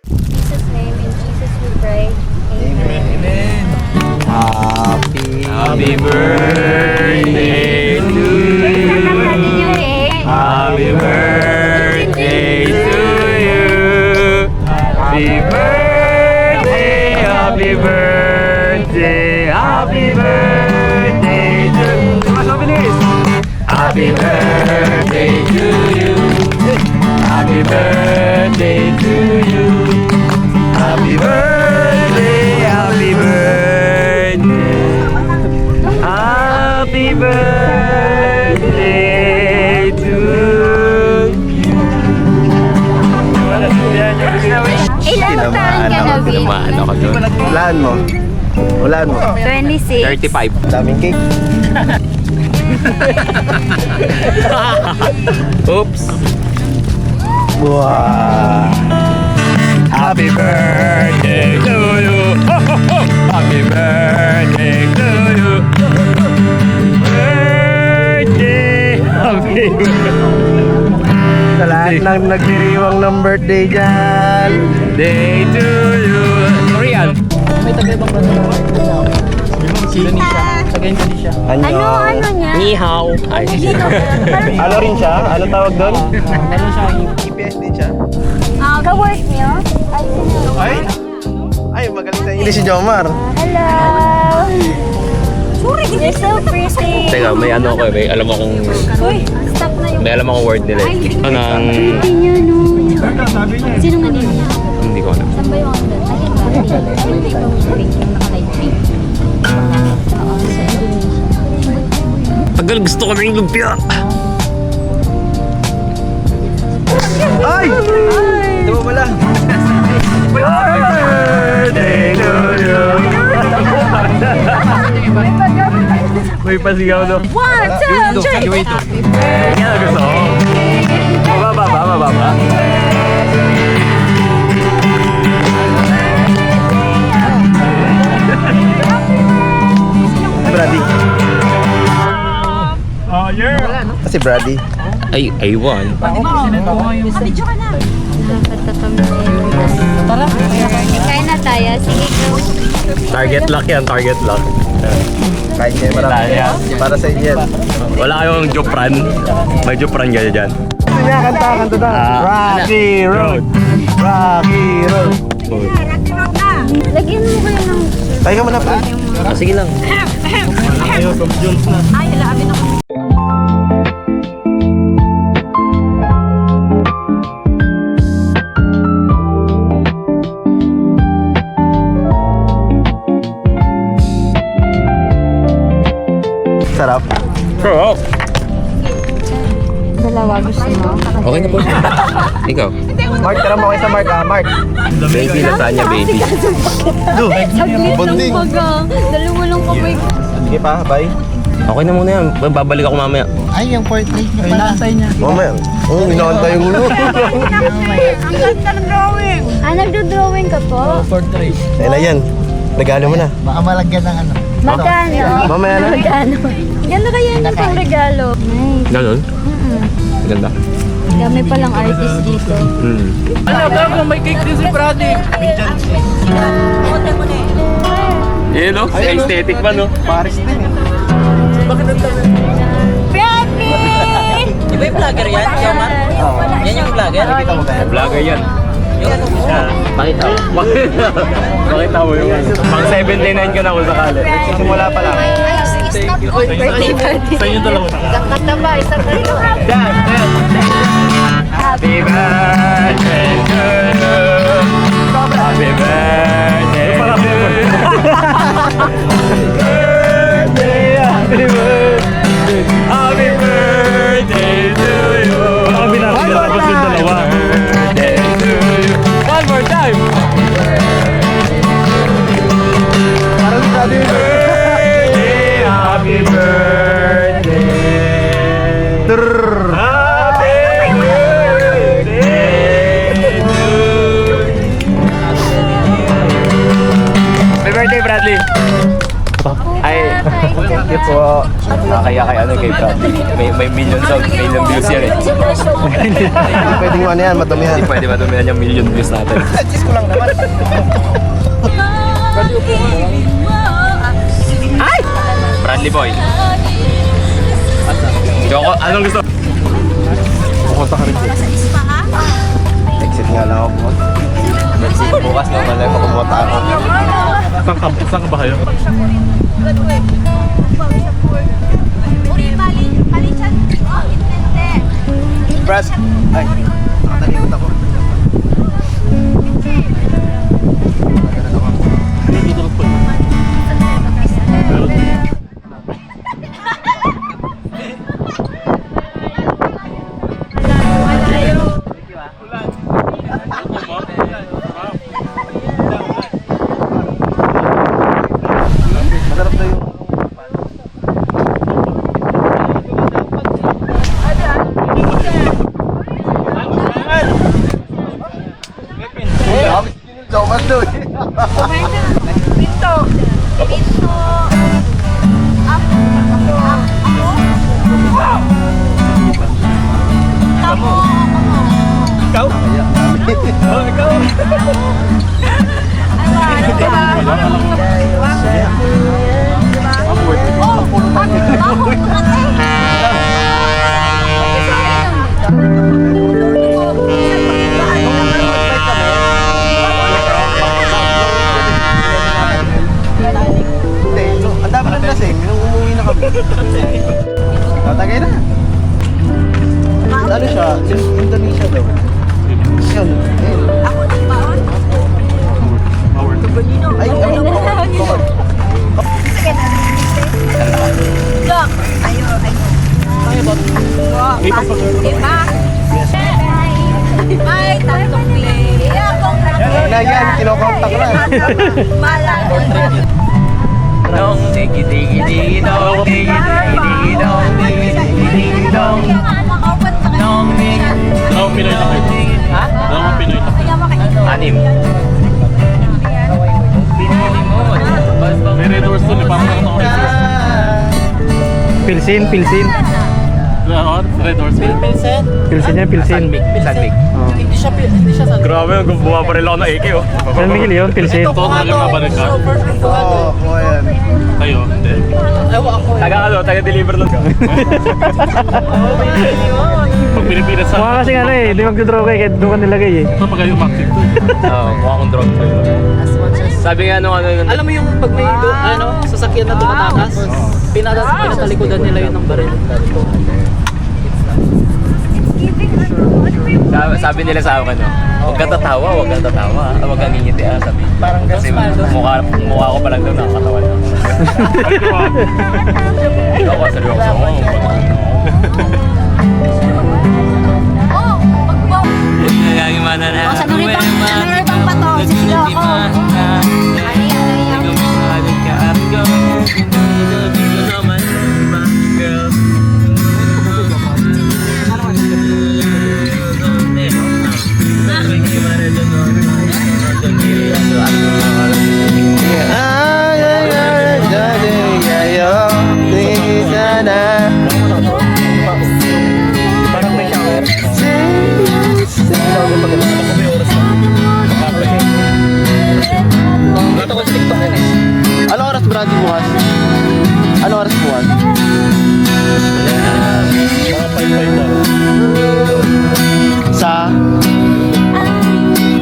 Jesus' name, in Jesus we pray. Amen. Happy birthday to you. Happy birthday to you. Happy birthday, happy birthday, happy birthday to you. Mas mabilis. Happy birthday to you. Happy birthday to you. Happy birthday, happy birthday. Happy birthday to you. Ilang taon ka na, Vin? Ano ka doon? Ulaan mo. Ulaan mo. 26. 35. Daming cake. Oops. Wow. Happy birthday to you. Ho, ho, ho. Happy birthday to you. Birthday. Happy Sa lahat ng nagdiriwang ng birthday dyan. birthday to you. Korean. Ano niya? Ni hao. Ay. Ano rin siya? Ano tawag doon? EPS din siya. Ka-work niyo? Ay! Ay, magaling sa English si Jomar. Hello! You're so pretty! Teka, may ano ko, may alam akong Stop na yung... may alam akong word nila. Nang Pretty niya, no? Sino nga nila? hindi ko alam. Saan ba yung onda? Ayun ba? Ayun ba yung pink? Yung naka-light pink? Oo, sa Indonesia. Tagal gusto ko ng lumpia. Ay! Ito mo pala. Birthday to you. May pasigaw no. 1, 2, 3! Yan ang gusto ko. Mababa. Brady. Kasi Brady. Ay, aywan. Kaya na tayo. Sige, go. Target lock yan, target lock. Kahit yan, marami. Para sa inyo yan. Wala kayong Jopran. May Jopran kayo dyan. Kanta na. Rocky Road. Rocky Road. Lagyan mo kayo ng... Tayo ka muna pa. Sige lang. Sarap. Bro. Dalawa gusto mo? Okay na po. Ikaw. Mark, tara mo kayo sa Mark. Mark. Baby, lasagna baby. Do. Saglit Bonding. lang baga. Dalawa lang kamay ko. Sige pa, bye. Okay na muna yan. Babalik ako mamaya. Ay, yung portrait niya pala. Mamaya. Oo, inaantay yung ulo. Nagdo-drawing ka po? Ayun na yan. Regalo mo na. Baka malagyan ng ano. Magkano? Mamaya na. Magkano? Ganda kaya yun pang regalo. Nice. Ganon? Ganda. Kami palang artist dito. Ano, bago may cake din si Brady. Eh, no? Aesthetic pa, no? Paris din eh. Di ba yung vlogger yan? Yaman? Yan yung vlogger? Vlogger yan. Pakita mo. Makita mo yung pang 79 ka na kung sakali. Simula pa lang. Birthday party. Sa inyo dalawa. Isang kanta ba? Isang kanta. Happy birthday to you. Happy birthday to you. Happy birthday. Happy birthday to you. Happy birthday to you. One more time. Parang si Brady. Happy birthday. Happy birthday to you. Happy birthday, Bradley. Ay, Thank you po. ano kay Bradley. May millions views yan eh. Pwedeng ano yan, madumihan. Hindi pwede madumihan yung million views natin. Cheese ko lang naman. Ay! Bradley boy. Joko, anong gusto? Pupunta ka rin dito. Exit nga lang ako po. Exit bukas na malay ko pumunta ako. Saan ka ba kayo? Brad! Ay, nakatalikot ako. Masarap na yung... Thomas doon. Pinto. Ikaw? Oh, ikaw. Ang dami ng lasing, nung umuwi na kami. Tatagay na. Ano siya? Indonesia daw. Yun. Ako di baon. Ay, ano po? Look. Ayo. Diba? Ay, tatlong play. Na yan, kinokontak na. Malalo. Dong, digi digi digi dong, digi digi digi dong, digi digi digi dong. Dong, digi. Dalawang Pinoy na kayo. Ha? Dalawang Pinoy na kayo. Anim. May red horse dun eh. Parang ano red horse. Pilsin. Red horse. Pilsin yan, pilsin. Sanmig. Hindi siya sa... Grabe, bumabaril ako ng AK oh. San Miguel yun, pilsin. Ito talaga mabalit ka. Oo, yan. Kayo, hindi. Ewan ako eh. Taga-deliver lang ka. Pag Pilipinas sa... Mukha kasing ano eh, di magdodroga eh, kahit doon ka nilagay eh. Ito pag kayo umakit to. Oo, mukha akong drone sa'yo. Sabi nga nung ano, Alam mo yung pag may sasakyan na tumatakas, pinatalikodan nila yun ng baril. sabi nila sa akin, huwag kang tatawa, huwag kang ngingiti sabi. Parang Kasi mukha ko pa lang daw nakakatawa niya. Ako, seryoso ako. Sa naribang pa to, sisilo ako. Ano oras Brady bukas? Ano oras bukas? Mga 5-5 na. Sa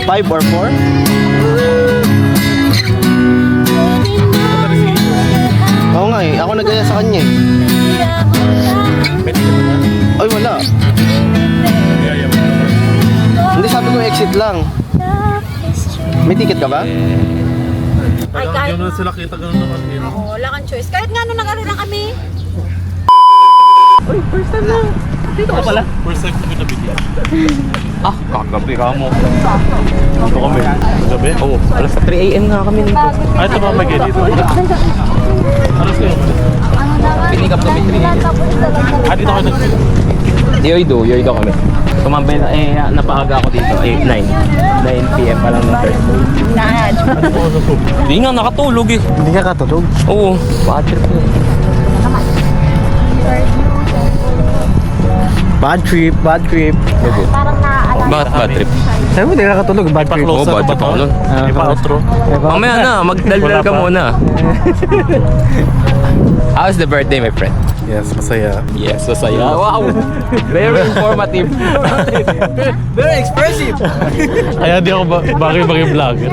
5 or 4? Oo nga eh, ako nagaya sa kanya eh. Ay wala. Hindi, sabi ko exit lang. May ticket ka ba? Ay, kahit Ganun sila kita, ganun naman din. wala kang choice. Kahit nga nung nag-aro lang kami. Dito ka pala? First time ko pinabigyan. Kagabi ka mo. Dito kami. Gabi? Oo, alas 3 AM nga kami dito. Ay, ito mga magay dito. Alas kayo. Pinig up kami 3 AM. Ah, dito kayo nag-pick. Yoido kami. Tumambay na, napaaga ako dito, 9 PM pa lang ng Thursday. Ano po sa soup? Hindi nga, nakatulog eh. Hindi ka katulog. Oo, bad trip eh. Bad trip, bad trip. Parang naaalala. Bakit bad trip? Sabi mo, hindi nakakatulog. Bad trip. Oo, bad trip ako nun. Ipa-outro. Mamaya na, magdaldal ka muna. How's the birthday, my friend? Yes, masaya. Yes, masaya. Wow! Very informative. Very expressive. Kaya di ako bagay vlogger.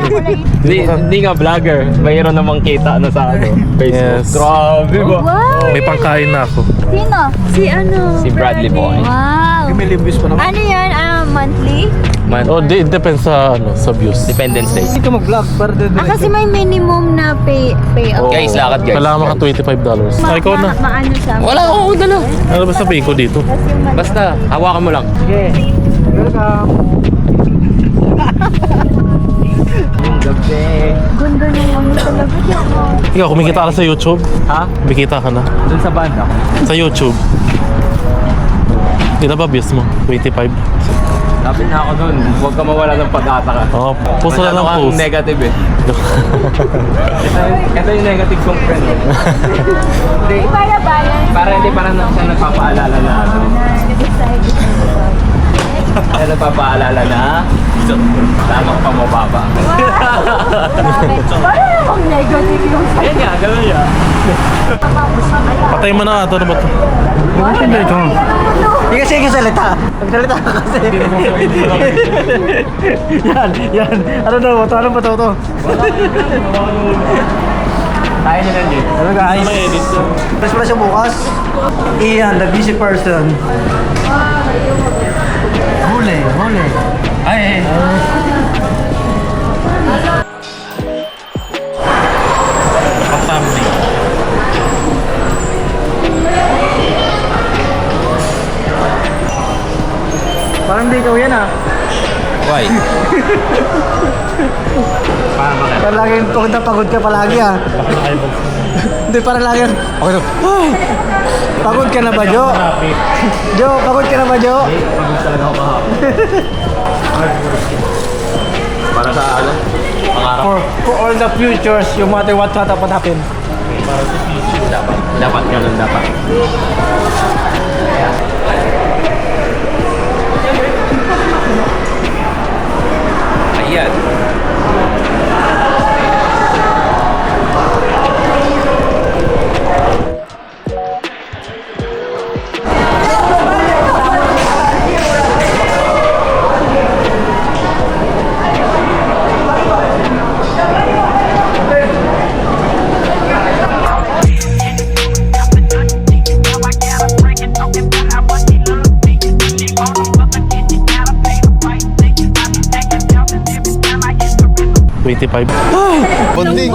Hindi nga vlogger. Mayroon namang kita na sa Facebook. Yes. Grabe ba? Wow! May pangkain na ako. Sino? Si ano? Si Bradley Boy. Wow! May limbis pa naman. Ano yan? Monthly? Man, Oh, depends sa sa views. Dependence Day. Hindi ka mag-vlog para Kasi may minimum na payout. Guys, lakad guys. Kailangan maka $25. Ay, ikaw na. Maano siya? Wala akong dala. Ano ba sabihin ko dito? Tapos yung monthly. Basta, hawakan mo lang. Okay. Welcome. Yung gabi. Ganda ng ano talaga siya. Ikaw, kumikita ka sa YouTube? Ha? Kumikita ka na? Doon sa banda. Sa YouTube? Hindi na ba views mo? 25? Lapit na ako doon. Huwag ka mawala ng pag-asa ka. Oo, post na lang Masyado kang post. negative eh. ito yung negative kong friend. Hindi. Para balance. Hindi parang siya nagpapaalala na ano. Siya nagpapaalala na lamang pamababa. Parang akong negative yung Ayan nga, gano'n niya. Patay mo na ito. Ano ba ito? Hindi ito. Hindi kasi salita. Magsalita ka kasi. yan. Ano daw? Ano ba ito? Tayo nila din. Ano guys? Press pala siya bukas. Ian, the busy person. Huli. Ay, Pang-family. Parang hindi ikaw yan ah. why? Para bakit? Parang laging pagod ka palagi ah. Hindi, parang laging okay na. Pagod ka na ba, Jo? Jo, pagod ka na ba, Jo? Pagod talaga ako kahapon. Para sa ano? Pangarap. For all the futures, no matter what happen. Dapat ganun dapat. Ayan. $25. Bonding.